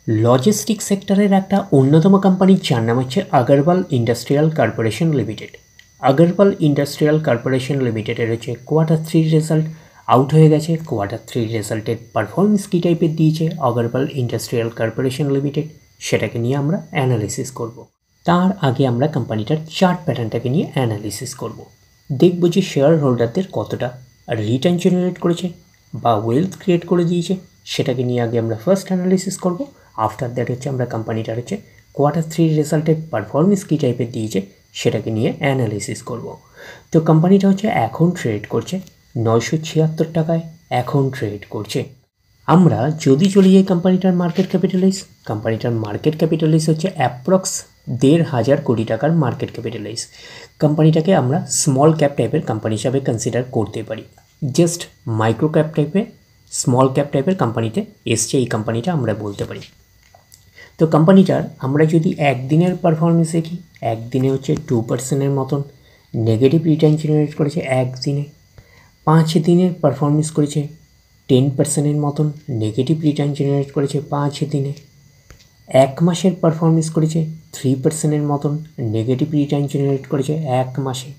Logistic সেক্টরের একটা অন্যতম কোম্পানি যার নাম হচ্ছে Agarwal industrial corporation limited. Agarwal industrial corporation লিমিটেডের হচ্ছে কোয়ার্টার 3 রেজাল্ট আউট হয়ে গেছে। কোয়ার্টার 3 রেজাল্টের পারফরমেন্স কী টাইপের দিয়েছে আগরওয়াল ইন্ডাস্ট্রিয়াল কর্পোরেশন লিমিটেড, সেটাকে নিয়ে আমরা অ্যানালিসিস করব। তার আগে আমরা কোম্পানিটার চার্ট প্যাটার্নটাকে নিয়ে অ্যানালিসিস করব। দেখব যে শেয়ার হোল্ডারদের কতটা রিটার্ন জেনারেট করেছে বা ওয়েলথ ক্রিয়েট করে দিয়েছে, সেটাকে নিয়ে আগে আমরা ফার্স্ট অ্যানালিসিস করব। আফটার দ্যাট হচ্ছে আমরা কোম্পানিটার হচ্ছে কোয়ার্টার 3 রেজাল্টের পারফরমেন্স কী টাইপের দিয়েছে সেটাকে নিয়ে অ্যানালিসিস করব। তো কোম্পানিটা হচ্ছে এখন ট্রেড করছে 976 টাকায় এখন ট্রেড করছে। আমরা যদি চলে যাই কোম্পানিটার মার্কেট ক্যাপিটালাইজ হচ্ছে অ্যাপ্রক্স 1,500 কোটি টাকার মার্কেট ক্যাপিটালাইজ। কোম্পানিটাকে আমরা স্মল ক্যাপ টাইপের কোম্পানি হিসাবে কনসিডার করতে পারি। জাস্ট মাইক্রো ক্যাপ টাইপের স্মল ক্যাপ টাইপের কোম্পানিতে এসছে এই কোম্পানিটা আমরা বলতে পারি। তো কোম্পানিটার আমরা যদি একদিনের পারফরমেন্স দেখি, একদিনে হচ্ছে 2% মতন নেগেটিভ রিটার্ন জেনারেট করেছে একদিনে। 5 দিনের পারফরমেন্স করেছে 10% মতন নেগেটিভ রিটার্ন জেনারেট করেছে 5 দিনে। 1 মাসের পারফরমেন্স করেছে 3% মতন নেগেটিভ রিটার্ন জেনারেট করেছে 1 মাসে।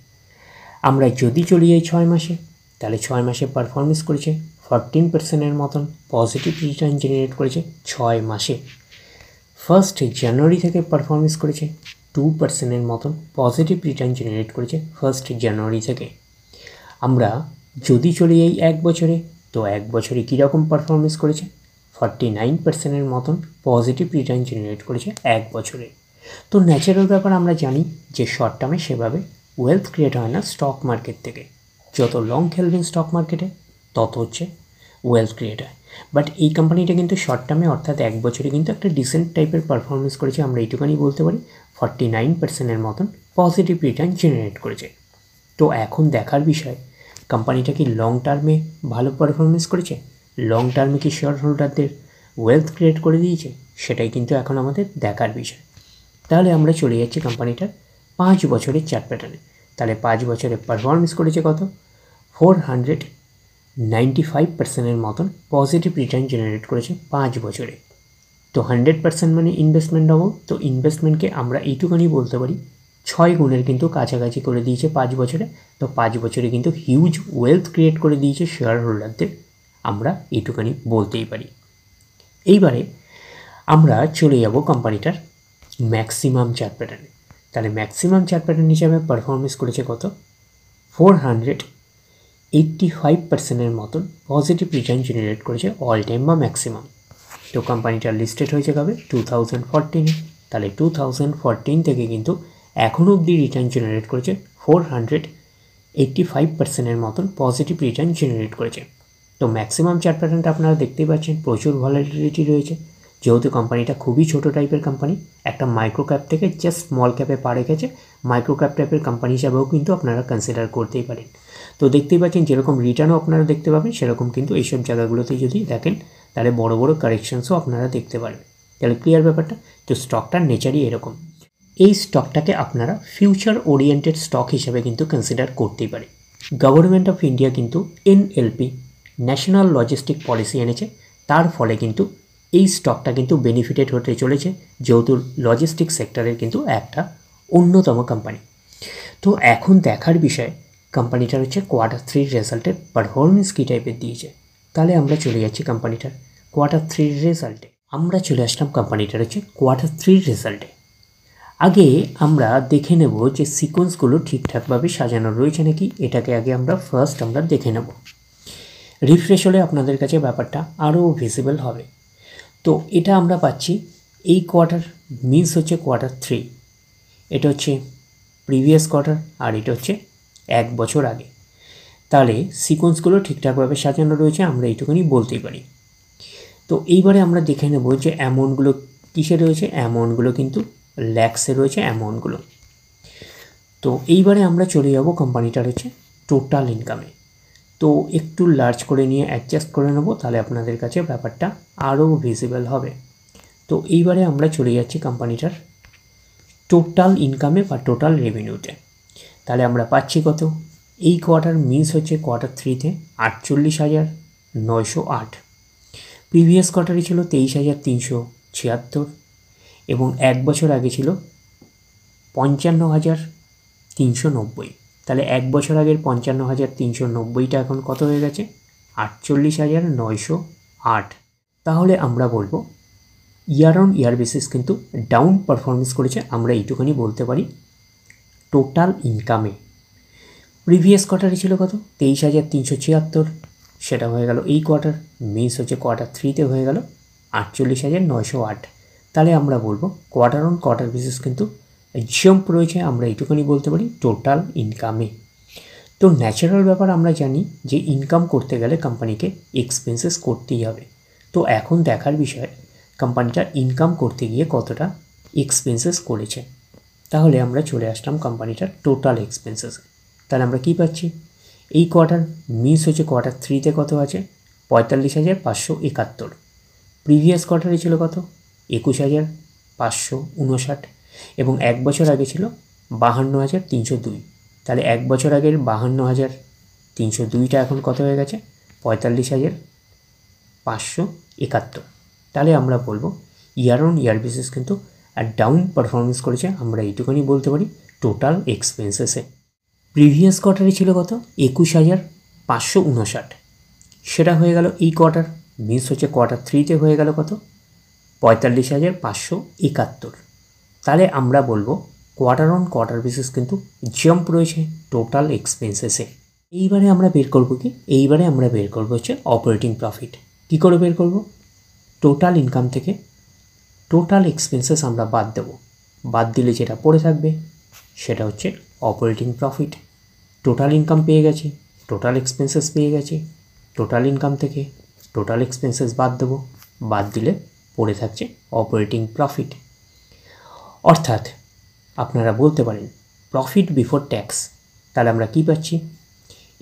আমরা যদি চলে যাই 6 মাসে, তাহলে 6 মাসে পারফরমেন্স করেছে 14% মতন পজিটিভ রিটার্ন জেনারেট করেছে 6 মাসে। 1 জানুয়ারি থেকে পারফরমেন্স করেছে 2% মতন পজিটিভ রিটার্ন জেনারেট করেছে 1 জানুয়ারি থেকে। আমরা যদি চলে যাই 1 বছরে, তো 1 বছরে কীরকম পারফরমেন্স করেছে 49% মতন পজিটিভ রিটার্ন জেনারেট করেছে 1 বছরে। তো ন্যাচারাল ব্যাপার আমরা জানি যে শর্ট টার্মে সেভাবে ওয়েলথ ক্রিয়েট হয় না স্টক মার্কেট থেকে। যত লং খেলবেন স্টক মার্কেটে তত হচ্ছে ওয়েলথ ক্রিয়েট হয়। বাট এই কোম্পানিটা কিন্তু শর্ট টার্মে অর্থাৎ 1 বছরে কিন্তু একটা ডিসেন্ট টাইপের পারফরমেন্স করেছে। আমরা এইটুখানি বলতে পারি 49%-এর মতন পজিটিভ রিটার্ন জেনারেট করেছে। তো এখন দেখার বিষয় কোম্পানিটা কি লং টার্মে ভালো পারফরমেন্স করেছে, লং টার্মে কি শেয়ার হোল্ডারদের ওয়েলথ ক্রিয়েট করে দিয়েছে, সেটাই কিন্তু এখন আমাদের দেখার বিষয়। তাহলে আমরা চলে যাচ্ছি কোম্পানিটার 5 বছরের চার্ট প্যাটার্নে। তাহলে 5 বছরে পারফরমেন্স করেছে কত 495%-এর মতন পজিটিভ রিটার্ন জেনারেট করেছে 5 বছরে। তো 100% মানে ইনভেস্টমেন্ট হবো, তো ইনভেস্টমেন্টকে আমরা এইটুখানি বলতে পারি 6 গুণের কিন্তু কাছাকাছি করে দিয়েছে 5 বছরে। তো 5 বছরে কিন্তু হিউজ ওয়েলথ ক্রিয়েট করে দিয়েছে শেয়ার হোল্ডারদের, আমরা এইটুখানি বলতেই পারি। এইবারে আমরা চলে যাব কোম্পানিটার ম্যাক্সিমাম চার্ট প্যাটার্নে। তাহলে ম্যাক্সিমাম চার্ট প্যাটার্ন হিসাবে পারফরমেন্স করেছে কত 485%-এর মতন পজিটিভ রিটার্ন জেনারেট করেছে অল টাইম বা ম্যাক্সিমাম। তো কোম্পানিটা লিস্টেড হয়েছে কবে 2014-এ। তাহলে 2014 থেকে কিন্তু এখনও অবধি রিটার্ন জেনারেট করেছে 485%-এর মতন পজিটিভ রিটার্ন জেনারেট করেছে। তো ম্যাক্সিমাম চার্ট প্যাটার্নটা আপনারা দেখতেই পাচ্ছেন, প্রচুর ভলাটিলিটি রয়েছে। যেহেতু কোম্পানিটা খুবই ছোটো টাইপের কোম্পানি, একটা মাইক্রো ক্যাপ থেকে জাস্ট স্মল ক্যাপে পা রেখেছে, মাইক্রো ক্যাপ টাইপের কোম্পানি হিসাবেও কিন্তু আপনারা কনসিডার করতেই পারেন। তো দেখতেই পাচ্ছেন যেরকম রিটার্নও আপনারা দেখতে পাবেন, সেরকম কিন্তু এইসব জায়গাগুলোতে যদি দেখেন তাহলে বড় বড় কারেকশানসও আপনারা দেখতে পারবেন। তাহলে ক্লিয়ার ব্যাপারটা। তো স্টকটার নেচারই এরকম। এই স্টকটাকে আপনারা ফিউচার ওরিয়েন্টেড স্টক হিসেবে কিন্তু কনসিডার করতেই পারে। গভর্নমেন্ট অফ ইন্ডিয়া কিন্তু এনএলপি ন্যাশনাল লজিস্টিক পলিসি এনেছে, তার ফলে কিন্তু এই স্টকটা কিন্তু বেনিফিটেড হতে চলেছে, যেহেতু লজিস্টিক সেক্টরের কিন্তু একটা অন্যতম কোম্পানি। তো এখন দেখার বিষয় কোম্পানিটার হচ্ছে কোয়ার্টার 3 রেজাল্টের পারফরমেন্স কী টাইপের দিয়েছে। তাহলে আমরা চলে যাচ্ছি কোম্পানিটার কোয়ার্টার 3 রেজাল্টে। আমরা চলে আসলাম কোম্পানিটার হচ্ছে কোয়ার্টার 3 রেজাল্টে। আগে আমরা দেখে নেব যে সিকোয়েন্সগুলো ঠিকঠাকভাবে সাজানো রয়েছে নাকি, এটাকে আগে আমরা ফার্স্ট দেখে নেব। রিফ্রেশ হলে আপনাদের কাছে ব্যাপারটা আরও ভিজিবল হবে। তো এটা আমরা পাচ্ছি এই কোয়ার্টার মিনস হচ্ছে কোয়ার্টার 3, এটা হচ্ছে প্রিভিয়াস কোয়ার্টার, আর এটা হচ্ছে 1 বছর আগে। তাহলে সিকোয়েন্সগুলো ঠিকঠাকভাবে সাজানো রয়েছে, আমরা এইটুকুনি বলতেই পারি। তো এইবারে আমরা দেখে নেব যে অ্যামাউন্টগুলো কিসে রয়েছে। অ্যামাউন্টগুলো কিন্তু ল্যাক্সে রয়েছে অ্যামাউন্টগুলো। তো এইবারে আমরা চলে যাব কোম্পানিটার হচ্ছে টোটাল ইনকামে। তো একটু লার্জ করে নিয়ে অ্যাডজাস্ট করে নেব, তাহলে আপনাদের কাছে ব্যাপারটা আরও ভিজিবল হবে। তো এইবারে আমরা চলে যাচ্ছি কোম্পানিটার টোটাল ইনকামে বা টোটাল রেভিনিউতে। তাহলে আমরা পাচ্ছি কত, এই কোয়ার্টার মিনস হচ্ছে কোয়ার্টার 3-তে 48,908। প্রিভিয়াস কোয়ার্টারে ছিল 23,300, 76, এবং 1 বছর আগে ছিল 55,390। তাহলে 1 বছর আগের 55,390টা এখন কত হয়ে গেছে? 48,908। তাহলে আমরা বলবো ইয়ার অন ইয়ার বেসিস কিন্তু ডাউন পারফরমেন্স করেছে, আমরা এইটুখানি বলতে পারি। টোটাল ইনকামে প্রিভিয়াস কোয়ার্টারে ছিল কত? 23,376, সেটা হয়ে গেল এই কোয়ার্টার, মিস হচ্ছে কোয়ার্টার 3তে হয়ে গেল 48,908। তাহলে আমরা বলবো কোয়ার্টার অন কোয়ার্টার বেসিস কিন্তু জাম্প রয়েছে, আমরা এইটুখানি বলতে পারি টোটাল ইনকামে। তো ন্যাচারাল ব্যাপার আমরা জানি যে ইনকাম করতে গেলে কোম্পানিকে এক্সপেন্সেস করতেই হবে। তো এখন দেখার বিষয় কোম্পানিটা ইনকাম করতে গিয়ে কতটা এক্সপেন্সেস করেছে। তাহলে আমরা চলে আসলাম কোম্পানিটার টোটাল এক্সপেন্সেস। তাহলে আমরা কী পাচ্ছি? এই কোয়ার্টার মিস হচ্ছে কোয়ার্টার 3তে কত আছে? 45,571। প্রিভিয়াস কোয়ার্টারে ছিল কত? 21,559, এবং 1 বছর আগে ছিল 52,302। তাহলে 1 বছর আগের 52,302টা এখন কত হয়ে গেছে? 45,571। তাহলে আমরা বলবো ইয়ার অন ইয়ার বেসিস কিন্তু ডাউন পারফরমেন্স করেছে, আমরা এইটুখানি বলতে পারি টোটাল এক্সপেন্সেসে। প্রিভিয়াস কোয়ার্টারে ছিল কত? 21,559, সেটা হয়ে গেল এই কোয়ার্টার, মিস হচ্ছে কোয়ার্টার 3তে হয়ে গেল কত? 45,571। তাহলে আমরা বলবো কোয়ার্টার অন কোয়ার্টার বেসিস কিন্তু জাম্প রয়েছে টোটাল এক্সপেন্সেসে। এইবারে আমরা বের করবো কি? এইবারে আমরা বের করবো হচ্ছে অপারেটিং প্রফিট। কী করে বের করব? টোটাল ইনকাম থেকে টোটাল এক্সপেন্সেস আমরা বাদ দেব, বাদ দিলে যেটা পড়ে থাকবে সেটা হচ্ছে অপারেটিং প্রফিট। টোটাল ইনকাম পেয়ে গেছি, টোটাল এক্সপেন্সেস পেয়ে গেছি, টোটাল ইনকাম থেকে টোটাল এক্সপেন্সেস বাদ দেবো, বাদ দিলে পড়ে থাকছে অপারেটিং প্রফিট। অর্থাৎ আপনারা বলতে পারেন প্রফিট বিফোর ট্যাক্স। তাহলে আমরা কী পাচ্ছি?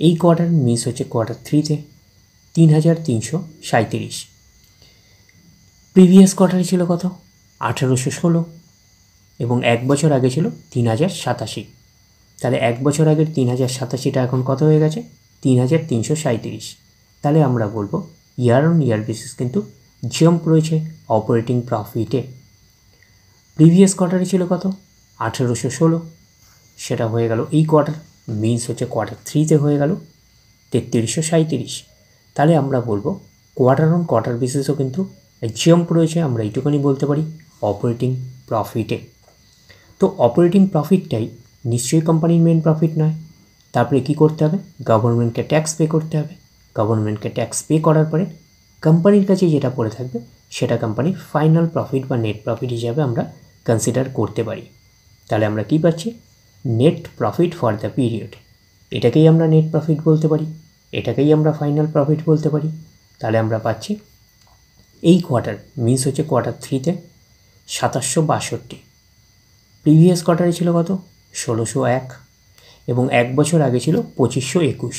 এই কোয়ার্টার মিস হচ্ছে কোয়ার্টার 3তে 3,337। প্রিভিয়াস কোয়ার্টারে ছিল কত? 1,816, এবং 1 বছর আগে ছিল 3,087। তাহলে 1 বছর আগের 3,087টা এখন কত হয়ে গেছে? 3,337। তাহলে আমরা বলবো ইয়ার অন ইয়ার বেসিস কিন্তু জাম্প রয়েছে অপারেটিং প্রফিটে। প্রিভিয়াস কোয়ার্টারে ছিল কত? 1,816, সেটা হয়ে গেল এই কোয়ার্টার, মিস হচ্ছে কোয়ার্টার 3তে হয়ে গেল 3,337। তাহলে আমরা বলবো কোয়ার্টার অন কোয়ার্টার বেসিসও কিন্তু জাম্প রয়েছে, আমরা এইটুখানি বলতে পারি অপারেটিং প্রফিটে। তো অপারেটিং প্রফিটটাই নিশ্চয়ই কোম্পানির মেন প্রফিট নয়। তারপরে কি করতে হবে? গভর্নমেন্টকে ট্যাক্স পে করতে হবে। গভর্নমেন্টকে ট্যাক্স পে করার পরে কোম্পানির কাছে যেটা পড়ে থাকবে সেটা কোম্পানির ফাইনাল প্রফিট বা নেট প্রফিট হিসাবে আমরা কনসিডার করতে পারি। তাহলে আমরা কি পাচ্ছি? Net profit for the period. এটাকেই আমরা নেট প্রফিট বলতে পারি, এটাকেই আমরা ফাইনাল প্রফিট বলতে পারি। তাহলে আমরা পাচ্ছি এই কোয়ার্টার মিস হচ্ছে কোয়ার্টার 3তে 2,762, প্রিভিয়াস কোয়ার্টারে ছিল কত? 1,601, এবং 1 বছর আগে ছিল 2,521।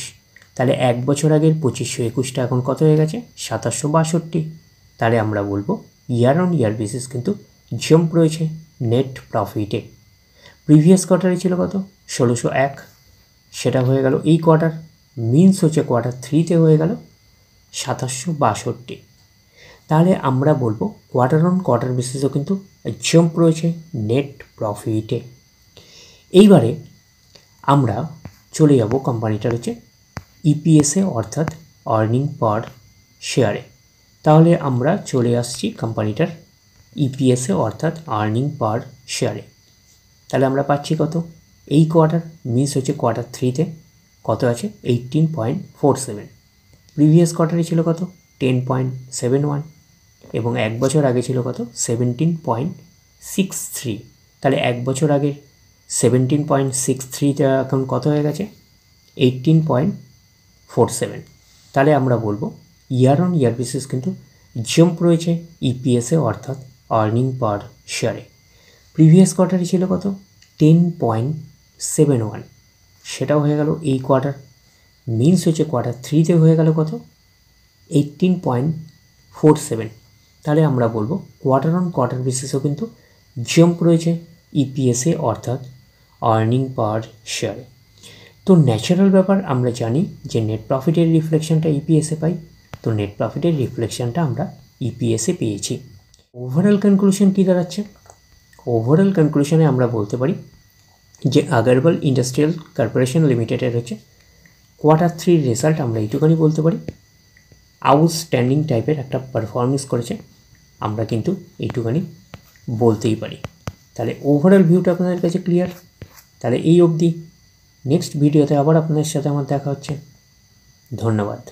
তাহলে 1 বছর আগের 2,521টা এখন কত হয়ে গেছে? 2,762। তাহলে আমরা বলবো ইয়ার অন ইয়ার বেসিস কিন্তু জাম্প রয়েছে নেট প্রফিটে। প্রিভিয়াস কোয়ার্টারে ছিল কত? 1,601, সেটা হয়ে গেল এই কোয়ার্টার, মিন্স হচ্ছে কোয়ার্টার 3তে হয়ে গেল 2,762। তাহলে আমরা বলবো কোয়ার্টার অন কোয়ার্টার বেসিসও কিন্তু জাম্প রয়েছে নেট প্রফিটে। এইবারে আমরা চলে যাব কোম্পানিটার হচ্ছে ইপিএসে, অর্থাৎ আর্নিং পার শেয়ারে। তাহলে আমরা চলে আসছি কোম্পানিটার ইপিএসে, অর্থাৎ আর্নিং পার শেয়ারে। তাহলে আমরা পাচ্ছি কত? এই কোয়ার্টার মিস হচ্ছে কোয়ার্টার 3তে কত আছে? 18.47। প্রিভিয়াস কোয়ার্টারে ছিল কত? 10.71, এবং 1 বছর আগে ছিল কত? 17.63। তাহলে 1 বছর আগের 17.63টা এখন কত হয়ে গেছে? 18.47। তাহলে আমরা বলবো ইয়ার অন ইয়ার বেসিস কিন্তু জাম্প রয়েছে ইপিএসে, অর্থাৎ আর্নিং পার শেয়ারে। প্রিভিয়াস কোয়ার্টারে ছিল কত? 10.71, সেটাও হয়ে গেল এই কোয়ার্টার, মিন্স হচ্ছে কোয়ার্টার 3তে হয়ে গেল কত? 18.47। তাহলে আমরা বলবো কোয়ার্টার অন কোয়ার্টার বেসিসও কিন্তু জাম্প রয়েছে ইপিএসে, অর্থাৎ আর্নিং পার শেয়ারে। তো ন্যাচারাল ব্যাপার আমরা জানি যে নেট প্রফিটের রিফ্লেকশনটা ইপিএসে পাই, তো নেট প্রফিটের রিফ্লেকশনটা আমরা ইপিএসে পেয়েছি। ওভারঅল কনক্লুশন কী দাঁড়াচ্ছে? ওভারঅল কনক্লুশনে আমরা বলতে পারি যে আগরওয়াল ইন্ডাস্ট্রিয়াল কর্পোরেশন লিমিটেডের হচ্ছে Q3 রেজাল্ট আমরা এইটুখানি বলতে পারি আউটস্ট্যান্ডিং টাইপের একটা পারফরমেন্স করেছে, আমরা কিন্তু এইটুখানি বলতেই পারি। তাহলে ওভারঅল ভিউটা আপনাদের কাছে ক্লিয়ার। তাহলে এই অবধি, নেক্সট ভিডিওতে আবার আপনাদের সাথে আমার দেখা হচ্ছে। ধন্যবাদ।